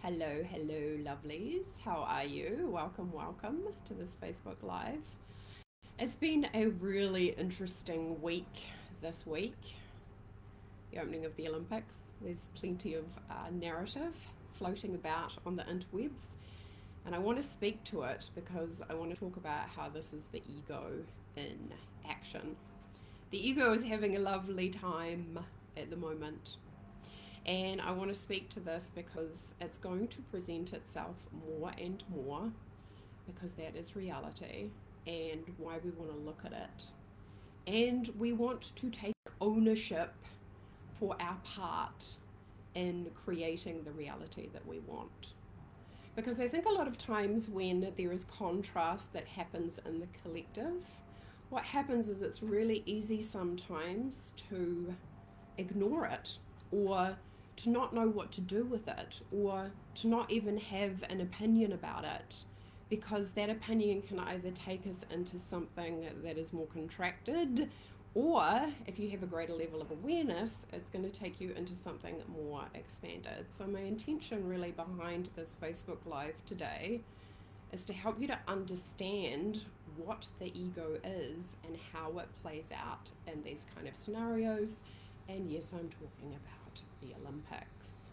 Hello, hello, lovelies. How are you? Welcome to this Facebook Live. It's been a really interesting week this week, the opening of the Olympics. There's plenty of narrative floating about on the interwebs, and I want to speak to it because I want to talk about how this is the ego in action. The ego is having a lovely time at the moment. And I want to speak to this because it's going to present itself more and more, because that is reality and why we want to look at it. And we want to take ownership for our part in creating the reality that we want. Because I think a lot of times when there is contrast that happens in the collective, what happens is it's really easy sometimes to ignore it, or to not know what to do with it, or to not even have an opinion about it, because that opinion can either take us into something that is more contracted, or if you have a greater level of awareness, it's going to take you into something more expanded. So my intention really behind this Facebook Live today is to help you to understand what the ego is and how it plays out in these kind of scenarios. And yes, I'm talking about the Olympics.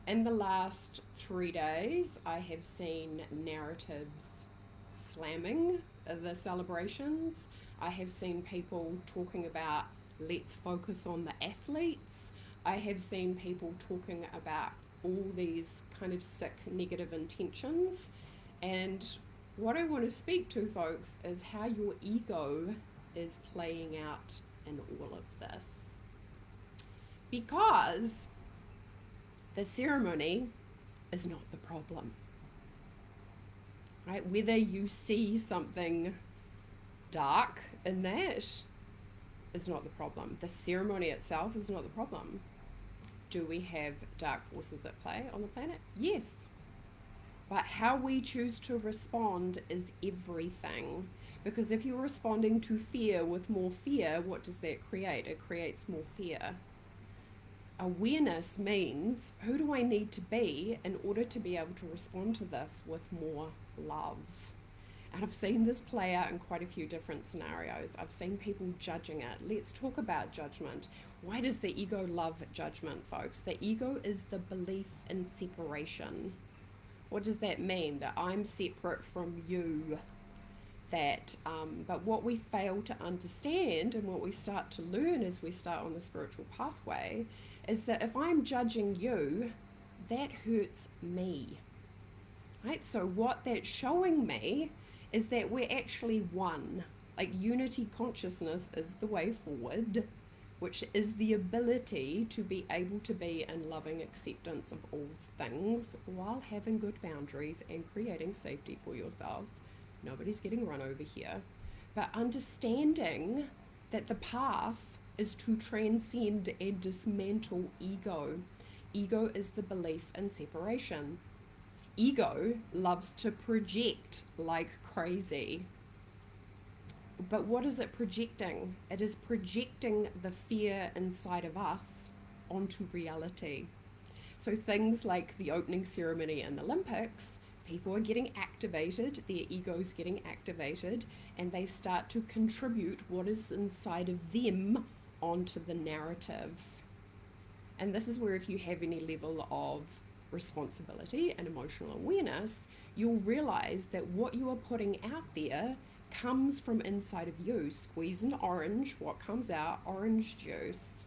In the last 3 days, I have seen narratives slamming the celebrations. I have seen people talking about let's focus on the athletes. I have seen people talking about all these kind of sick negative intentions. And what I want to speak to, folks, is how your ego is playing out in all of this. Because the ceremony is not the problem, right? Whether you see something dark in that is not the problem. The ceremony itself is not the problem. Do we have dark forces at play on the planet? Yes. But how we choose to respond is everything. Because if you're responding to fear with more fear, what does that create? It creates more fear. Awareness means, who do I need to be in order to be able to respond to this with more love? And I've seen this play out in quite a few different scenarios. I've seen people judging it. Let's talk about judgment. Why does the ego love judgment, folks? The ego is the belief in separation. What does that mean? That I'm separate from you. But what we fail to understand, and what we start to learn as we start on the spiritual pathway, is that if I'm judging you, that hurts me, right? So what that's showing me is that we're actually one. Like, unity consciousness is the way forward, which is the ability to be able to be in loving acceptance of all things while having good boundaries and creating safety for yourself. Nobody's getting run over here. But understanding that the path is to transcend and dismantle ego. Ego is the belief in separation. Ego loves to project like crazy. But what is it projecting? It is projecting the fear inside of us onto reality. So things like the opening ceremony in the Olympics, people are getting activated, their ego's getting activated, and they start to contribute what is inside of them onto the narrative. And this is where, if you have any level of responsibility and emotional awareness, you'll realize that what you are putting out there comes from inside of you. Squeeze an orange, what comes out? Orange juice.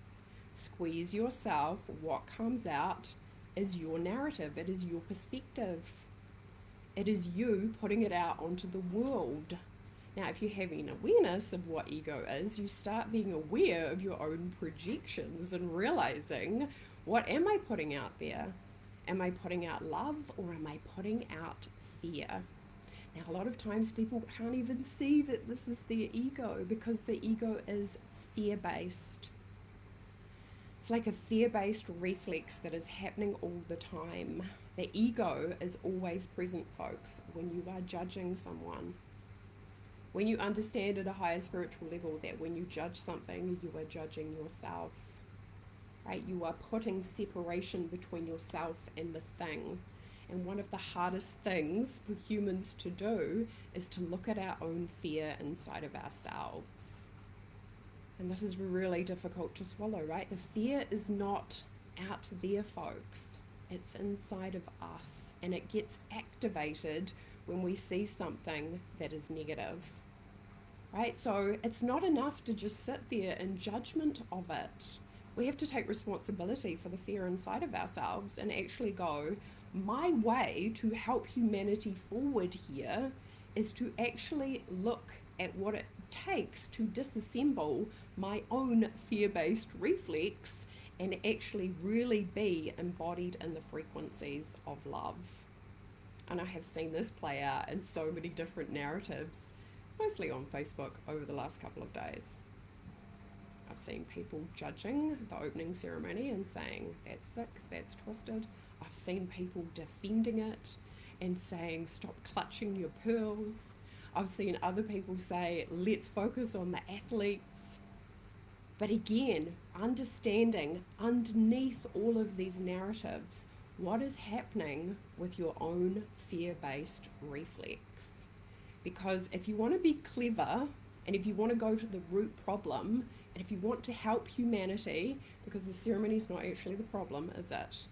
Squeeze yourself, what comes out is your narrative. It is your perspective. It is you putting it out onto the world. Now, if you're having awareness of what ego is, you start being aware of your own projections and realizing, what am I putting out there? Am I putting out love, or am I putting out fear? Now, a lot of times people can't even see that this is their ego, because the ego is fear-based. It's like a fear-based reflex that is happening all the time. The ego is always present, folks, when you are judging someone. When you understand at a higher spiritual level that when you judge something, you are judging yourself, right? You are putting separation between yourself and the thing. And one of the hardest things for humans to do is to look at our own fear inside of ourselves. And this is really difficult to swallow, right? The fear is not out there, folks. It's inside of us, and it gets activated when we see something that is negative, right? So it's not enough to just sit there in judgment of it. We have to take responsibility for the fear inside of ourselves and actually go, my way to help humanity forward here is to actually look at what it takes to disassemble my own fear-based reflex and actually really be embodied in the frequencies of love. And I have seen this play out in so many different narratives, mostly on Facebook over the last couple of days. I've seen people judging the opening ceremony and saying, that's sick, that's twisted. I've seen people defending it and saying, stop clutching your pearls. I've seen other people say, let's focus on the athletes. But again, understanding underneath all of these narratives, what is happening with your own fear-based reflex. Because if you want to be clever, and if you want to go to the root problem, and if you want to help humanity, because the ceremony is not actually the problem, is it?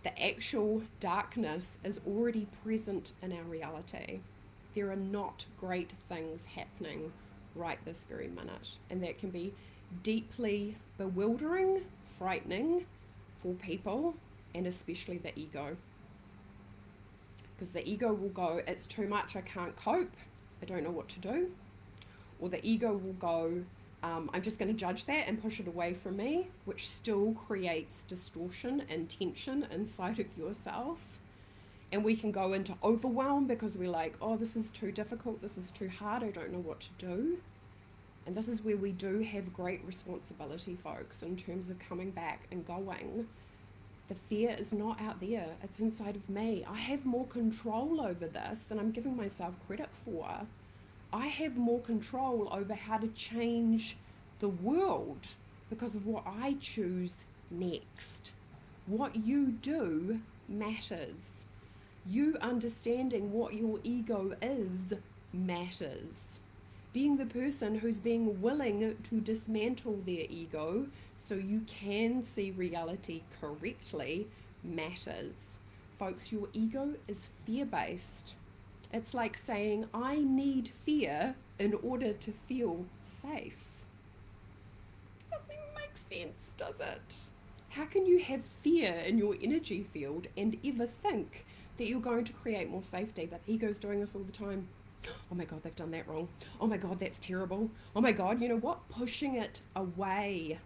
The actual darkness is already present in our reality. There are not great things happening right this very minute. And that can be deeply bewildering, frightening for people, and especially the ego. Because the ego will go, it's too much, I can't cope, I don't know what to do. Or the ego will go, I'm just going to judge that and push it away from me, which still creates distortion and tension inside of yourself. And we can go into overwhelm because we're like, oh, this is too difficult, this is too hard, I don't know what to do. And this is where we do have great responsibility, folks, in terms of coming back and going, the fear is not out there, it's inside of me. I have more control over this than I'm giving myself credit for. I have more control over how to change the world because of what I choose next. What you do matters. You understanding what your ego is matters. Being the person who's being willing to dismantle their ego so you can see reality correctly matters. Folks, your ego is fear-based. It's like saying, I need fear in order to feel safe. Doesn't even make sense, does it? How can you have fear in your energy field and ever think that you're going to create more safety? But ego's doing this all the time. Oh my God, they've done that wrong. Oh my God, that's terrible. Oh my God, you know what? Pushing it away.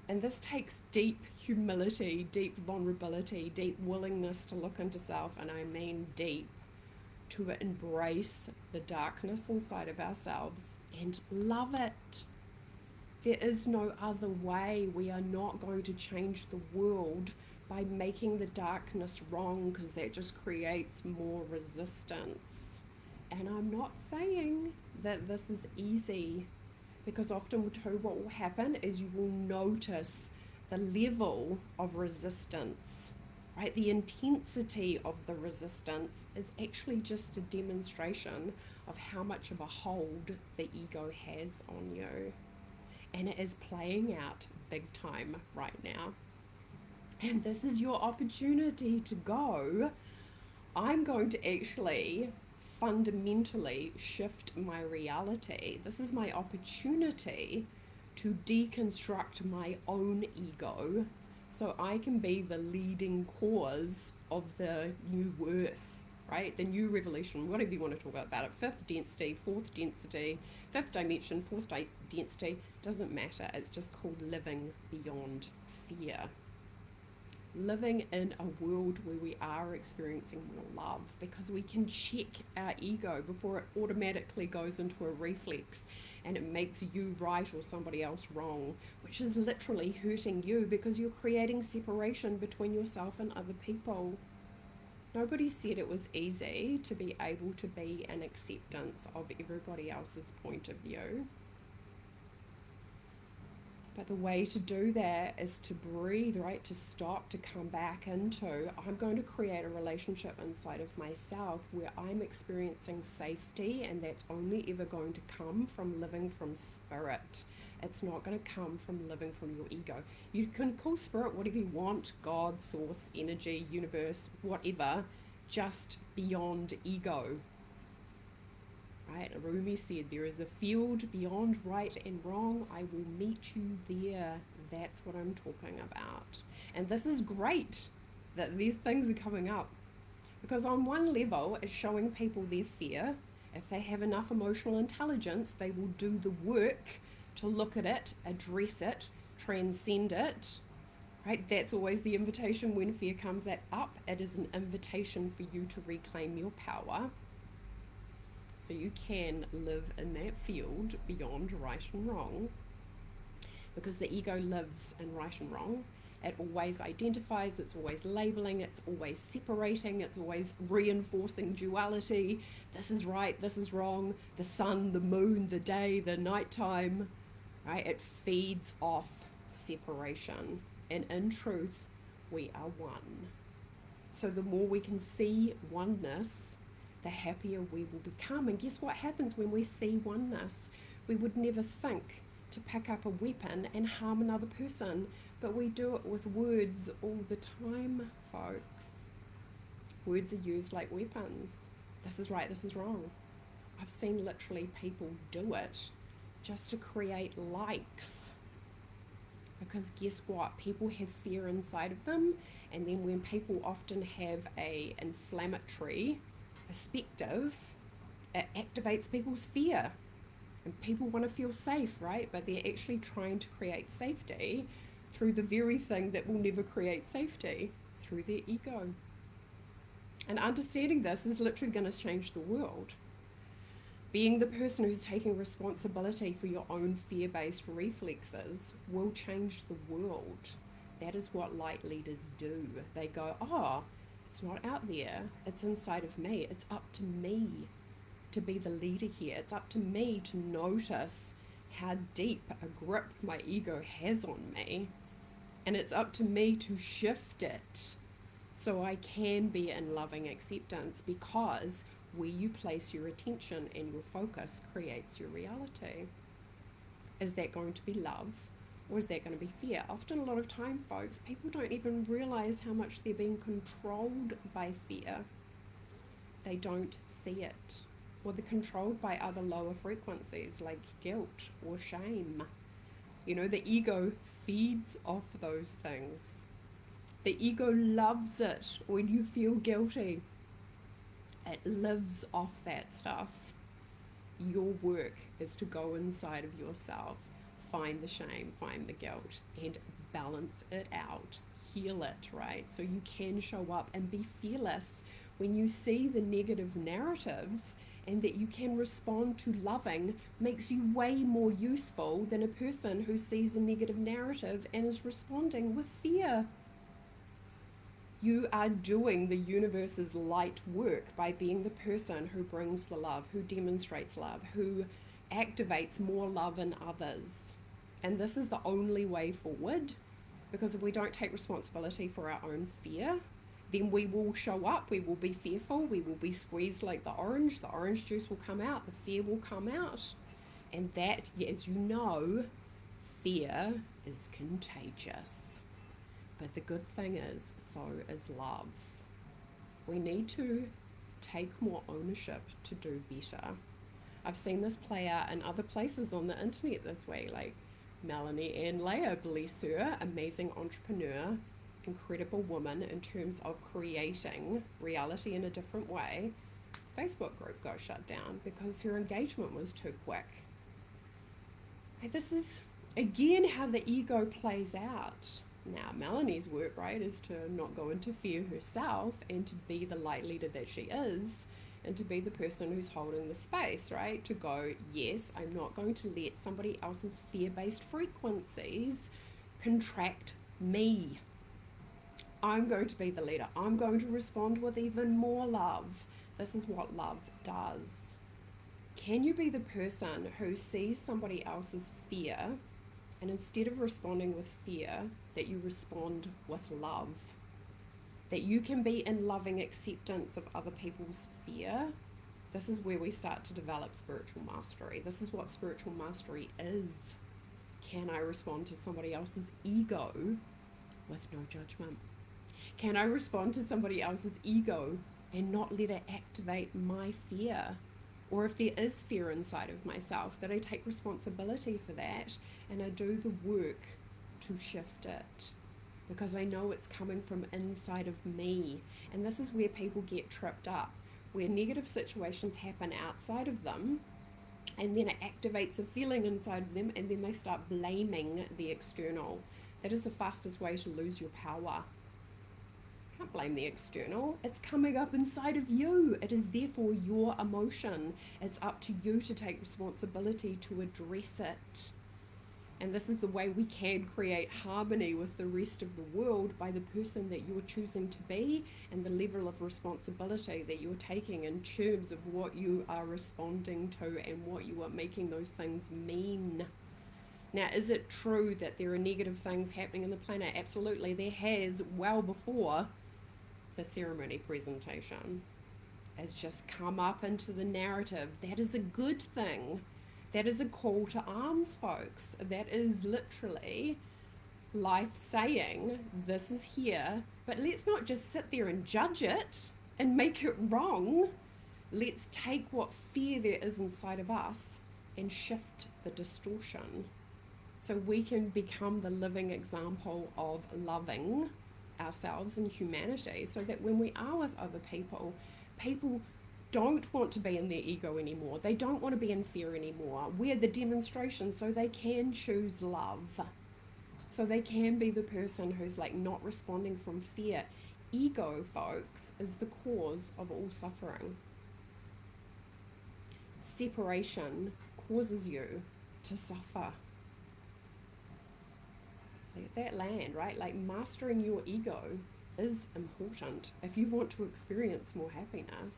And this takes deep humility, deep vulnerability, deep willingness to look into self, and I mean deep, to embrace the darkness inside of ourselves and love it. There is no other way. We are not going to change the world by making the darkness wrong, because that just creates more resistance. And I'm not saying that this is easy, because often too what will happen is you will notice the level of resistance, right? The intensity of the resistance is actually just a demonstration of how much of a hold the ego has on you. And it is playing out big time right now. And this is your opportunity to go, I'm going to actually fundamentally shift my reality. This is my opportunity to deconstruct my own ego so I can be the leading cause of the new earth, right? The new revolution, whatever you want to talk about it. Fifth density, fourth density, fifth dimension, fourth density, doesn't matter. It's just called living beyond fear. Living in a world where we are experiencing more love, because we can check our ego before it automatically goes into a reflex and it makes you right or somebody else wrong, which is literally hurting you because you're creating separation between yourself and other people. Nobody said it was easy to be able to be an acceptance of everybody else's point of view. But the way to do that is to breathe, right? To stop, to come back into, I'm going to create a relationship inside of myself where I'm experiencing safety, and that's only ever going to come from living from spirit. It's not going to come from living from your ego. You can call spirit whatever you want, God, source, energy, universe, whatever, just beyond ego. Right? Rumi said, there is a field beyond right and wrong. I will meet you there. That's what I'm talking about. And this is great that these things are coming up, because on one level, it's showing people their fear. If they have enough emotional intelligence, they will do the work to look at it, address it, transcend it. Right? That's always the invitation when fear comes up. It is an invitation for you to reclaim your power, so you can live in that field beyond right and wrong, because the ego lives in right and wrong. It always identifies, it's always labeling, it's always separating, it's always reinforcing duality. This is right, this is wrong, the sun, the moon, the day, the nighttime, right? It feeds off separation. And in truth, we are one. So the more we can see oneness, the happier we will become. And guess what happens when we see oneness? We would never think to pick up a weapon and harm another person, but we do it with words all the time, folks. Words are used like weapons. This is right, this is wrong. I've seen literally people do it just to create likes. Because guess what? People have fear inside of them, and then when people often have a inflammatory perspective, it activates people's fear, and people want to feel safe, right? But they're actually trying to create safety through the very thing that will never create safety, through their ego. And understanding this is literally going to change the world. Being the person who's taking responsibility for your own fear-based reflexes will change the world. That is what light leaders do. They go, oh, it's not out there, it's inside of me. It's up to me to be the leader here. It's up to me to notice how deep a grip my ego has on me. And it's up to me to shift it so I can be in loving acceptance, because where you place your attention and your focus creates your reality. Is that going to be love? Or is that going to be fear? Often, a lot of time, folks, people don't even realize how much they're being controlled by fear. They don't see it. Or they're controlled by other lower frequencies like guilt or shame. You know, the ego feeds off those things. The ego loves it when you feel guilty. It lives off that stuff. Your work is to go inside of yourself, find the shame, find the guilt, and balance it out, heal it, right? So you can show up and be fearless when you see the negative narratives, and that you can respond to loving makes you way more useful than a person who sees a negative narrative and is responding with fear. You are doing the universe's light work by being the person who brings the love, who demonstrates love, who activates more love in others. And this is the only way forward, because if we don't take responsibility for our own fear, then we will show up, we will be fearful, we will be squeezed like the orange juice will come out, the fear will come out. And that, as you know, fear is contagious. But the good thing is, so is love. We need to take more ownership to do better. I've seen this play out in other places on the internet this way, like Melanie Ann Leah, bless her, amazing entrepreneur, incredible woman in terms of creating reality in a different way. Facebook group got shut down because her engagement was too quick. And this is, again, how the ego plays out. Now, Melanie's work, right, is to not go into fear herself and to be the light leader that she is, and to be the person who's holding the space, right? To go, yes, I'm not going to let somebody else's fear-based frequencies contract me. I'm going to be the leader. I'm going to respond with even more love. This is what love does. Can you be the person who sees somebody else's fear And instead of responding with fear, that you respond with love. That you can be in loving acceptance of other people's fear. This is where we start to develop spiritual mastery. This is what spiritual mastery is. Can I respond to somebody else's ego with no judgment? Can I respond to somebody else's ego and not let it activate my fear? Or if there is fear inside of myself, that I take responsibility for that and I do the work to shift it, because I know it's coming from inside of me. And this is where people get tripped up, where negative situations happen outside of them, and then it activates a feeling inside of them, and then they start blaming the external. That is the fastest way to lose your power. Can't blame the external. It's coming up inside of you. It is therefore your emotion. It's up to you to take responsibility to address it. And this is the way we can create harmony with the rest of the world, by the person that you're choosing to be and the level of responsibility that you're taking in terms of what you are responding to and what you are making those things mean. Now, is it true that there are negative things happening in the planet? Absolutely. There has, well before the ceremony presentation, has just come up into the narrative. That is a good thing. That is a call to arms, folks. That is literally life saying, this is here, but let's not just sit there and judge it and make it wrong. Let's take what fear there is inside of us and shift the distortion, so we can become the living example of loving ourselves and humanity, so that when we are with other people, people don't want to be in their ego anymore. They don't want to be in fear anymore. We're the demonstration, so they can choose love. So they can be the person who's like not responding from fear. Ego, folks, is the cause of all suffering. Separation causes you to suffer. That land, right? Like, mastering your ego is important if you want to experience more happiness.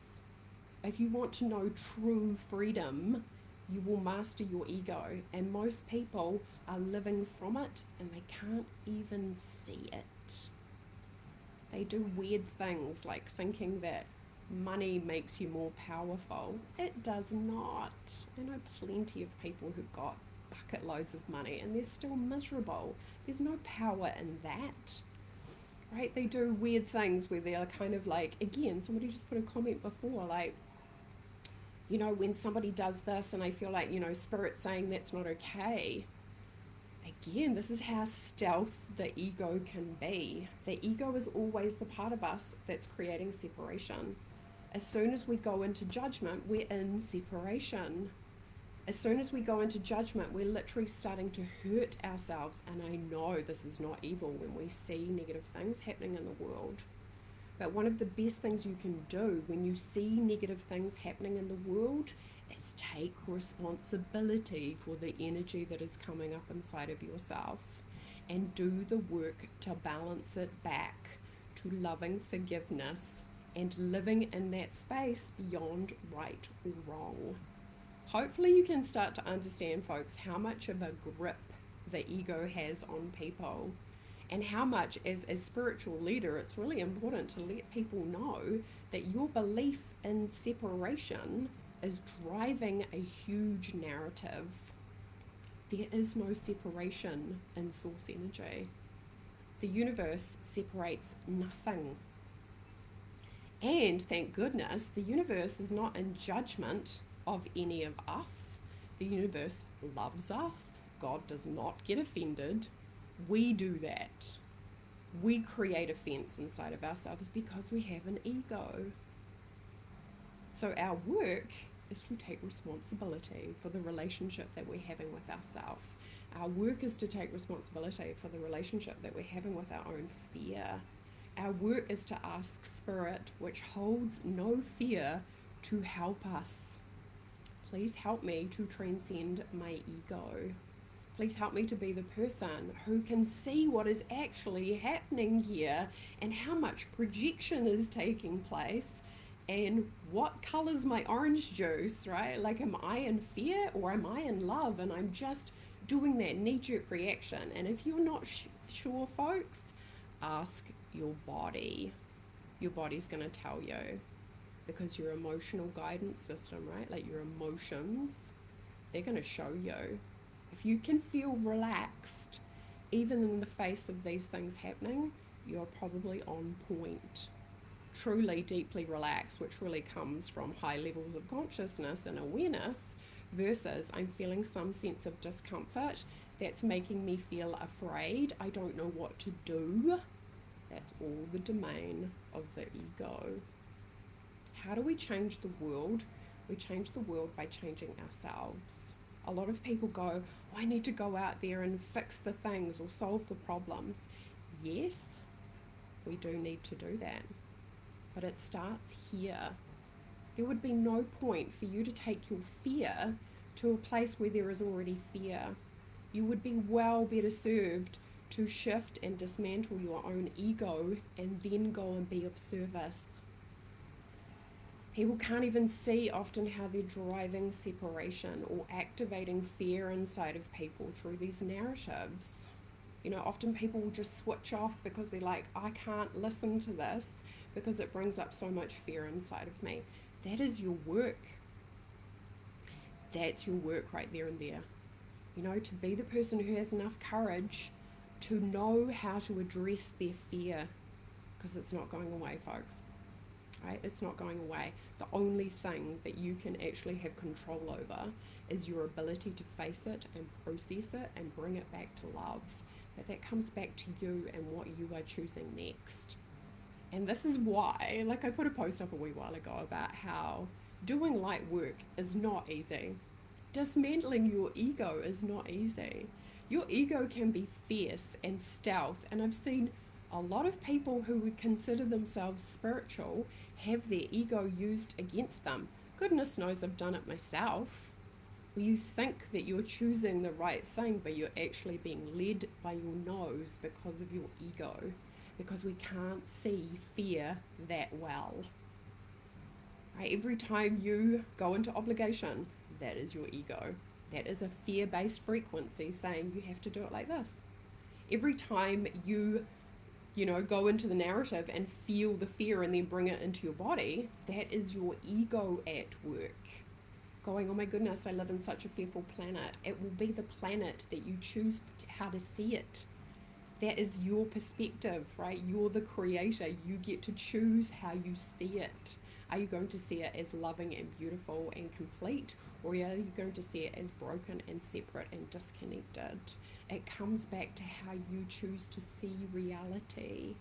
If you want to know true freedom, you will master your ego. And most people are living from it and they can't even see it. They do weird things like thinking that money makes you more powerful. It does not. I know plenty of people who've got bucket loads of money and they're still miserable. There's no power in that, right? They do weird things where they're kind of like, again, somebody just put a comment before, like, you know, when somebody does this and I feel like, you know, spirit saying that's not okay. Again, this is how stealth the ego can be. The ego is always the part of us that's creating separation. As soon as we go into judgment, we're in separation. As soon as we go into judgment, we're literally starting to hurt ourselves. And I know this is not evil when we see negative things happening in the world. But one of the best things you can do when you see negative things happening in the world is take responsibility for the energy that is coming up inside of yourself and do the work to balance it back to loving forgiveness and living in that space beyond right or wrong. Hopefully you can start to understand, folks, how much of a grip the ego has on people, and how much, as a spiritual leader, it's really important to let people know that your belief in separation is driving a huge narrative. There is no separation in source energy. The universe separates nothing. And thank goodness, the universe is not in judgment of any of us. The universe loves us. God does not get offended. We do that. We create a fence inside of ourselves because we have an ego. So our work is to take responsibility for the relationship that we're having with ourselves. Our work is to take responsibility for the relationship that we're having with our own fear. Our work is to ask Spirit, which holds no fear, to help us. Please help me to transcend my ego. Please help me to be the person who can see what is actually happening here and how much projection is taking place and what color's my orange juice, right? Like, am I in fear or am I in love? And I'm just doing that knee-jerk reaction. And if you're not sure, folks, ask your body. Your body's going to tell you, because your emotional guidance system, right, like your emotions, they're going to show you. If you can feel relaxed even in the face of these things happening, you're probably on point. Truly deeply relaxed, which really comes from high levels of consciousness and awareness, versus I'm feeling some sense of discomfort that's making me feel afraid, I don't know what to do. That's all the domain of the ego. How do we change the world? We change the world by changing ourselves. A lot of people go, oh, I need to go out there and fix the things or solve the problems. Yes, we do need to do that. But it starts here. There would be no point for you to take your fear to a place where there is already fear. You would be well better served to shift and dismantle your own ego and then go and be of service. People can't even see often how they're driving separation or activating fear inside of people through these narratives. You know, often people will just switch off because they're like, I can't listen to this because it brings up so much fear inside of me. That is your work. That's your work right there and there. You know, to be the person who has enough courage to know how to address their fear, because it's not going away, folks. Right? It's not going away. The only thing that you can actually have control over is your ability to face it and process it and bring it back to love. But that comes back to you and what you are choosing next. And this is why, like I put a post up a wee while ago about how doing light work is not easy. Dismantling your ego is not easy. Your ego can be fierce and stealth, and I've seen a lot of people who would consider themselves spiritual have their ego used against them. Goodness knows I've done it myself. Where you think that you're choosing the right thing, but you're actually being led by your nose because of your ego, because we can't see fear that well. Right? Every time you go into obligation, that is your ego. That is a fear-based frequency saying you have to do it like this. Every time you go into the narrative and feel the fear and then bring it into your body, that is your ego at work. Going, oh my goodness, I live in such a fearful planet. It will be the planet that you choose how to see it. That is your perspective, right? You're the creator. You get to choose how you see it. Are you going to see it as loving and beautiful and complete? Or are you going to see it as broken and separate and disconnected? It comes back to how you choose to see reality.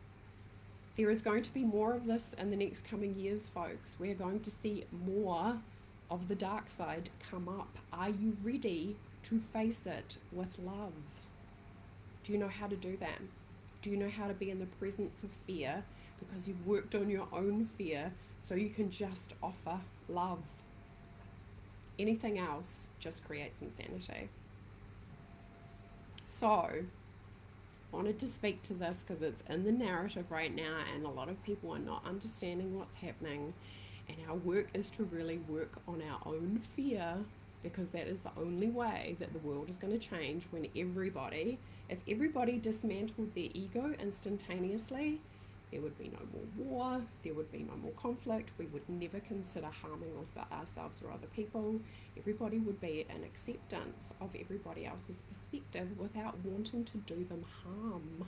There is going to be more of this in the next coming years, folks. We're going to see more of the dark side come up. Are you ready to face it with love? Do you know how to do that? Do you know how to be in the presence of fear because you've worked on your own fear so you can just offer love? Anything else just creates insanity. So, wanted to speak to this because it's in the narrative right now and a lot of people are not understanding what's happening, and our work is to really work on our own fear, because that is the only way that the world is going to change. When if everybody dismantled their ego instantaneously, there would be no more war, there would be no more conflict, we would never consider harming ourselves or other people. Everybody would be in acceptance of everybody else's perspective without wanting to do them harm.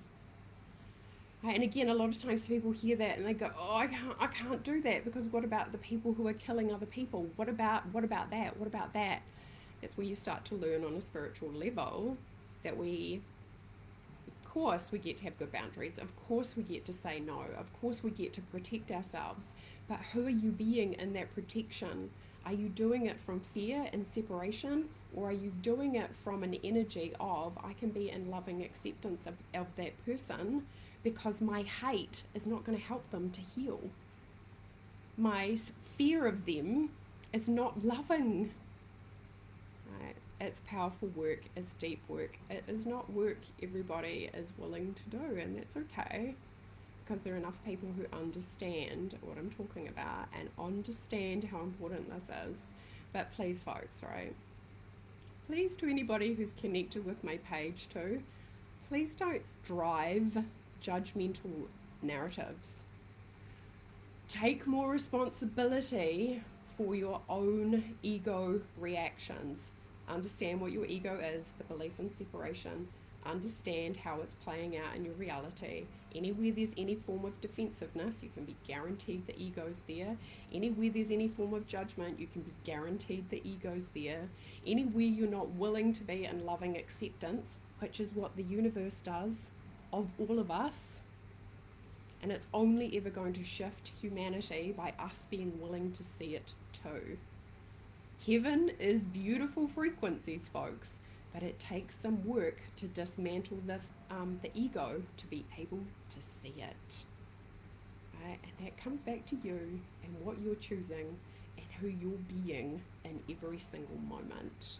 And again, a lot of times people hear that and they go, oh, I can't do that, because what about the people who are killing other people? What about that? What about that? That's where you start to learn on a spiritual level that of course we get to have good boundaries. Of course we get to say no. Of course we get to protect ourselves. But who are you being in that protection? Are you doing it from fear and separation, or are you doing it from an energy of, I can be in loving acceptance of that person, because my hate is not going to help them to heal. My fear of them is not loving. Right? It's powerful work, it's deep work. It is not work everybody is willing to do, and that's okay, because there are enough people who understand what I'm talking about and understand how important this is. But please, folks, right? Please, to anybody who's connected with my page too, please don't drive judgmental narratives. Take more responsibility for your own ego reactions. Understand what your ego is, the belief in separation. Understand how it's playing out in your reality. Anywhere there's any form of defensiveness, you can be guaranteed the ego's there. Anywhere there's any form of judgment, you can be guaranteed the ego's there. Anywhere you're not willing to be in loving acceptance, which is what the universe does of all of us, and it's only ever going to shift humanity by us being willing to see it too. Heaven is beautiful frequencies, folks, but it takes some work to dismantle the ego to be able to see it. Right? And that comes back to you and what you're choosing and who you're being in every single moment.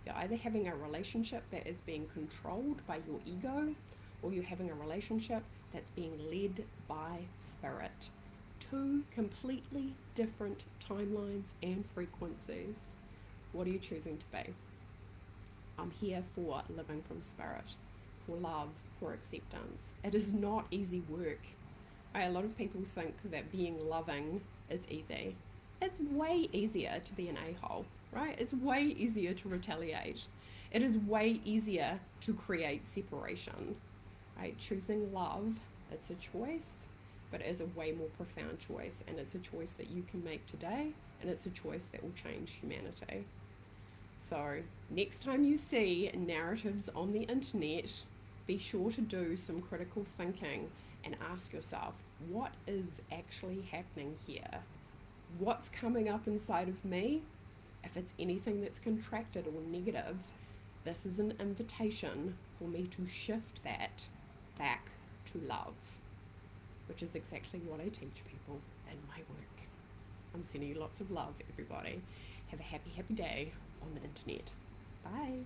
You're either having a relationship that is being controlled by your ego, or you're having a relationship that's being led by spirit. Two completely different timelines and frequencies. What are you choosing to be? I'm here for living from spirit, for love, for acceptance. It is not easy work. A lot of people think that being loving is easy. It's way easier to be an a-hole, right? It's way easier to retaliate. It is way easier to create separation, right? Choosing love, it's a choice, but it is a way more profound choice, and it's a choice that you can make today, and it's a choice that will change humanity. So next time you see narratives on the internet, be sure to do some critical thinking and ask yourself, what is actually happening here? What's coming up inside of me? If it's anything that's contracted or negative, this is an invitation for me to shift that back to love, which is exactly what I teach people in my work. I'm sending you lots of love, everybody. Have a happy, happy day on the internet. Bye.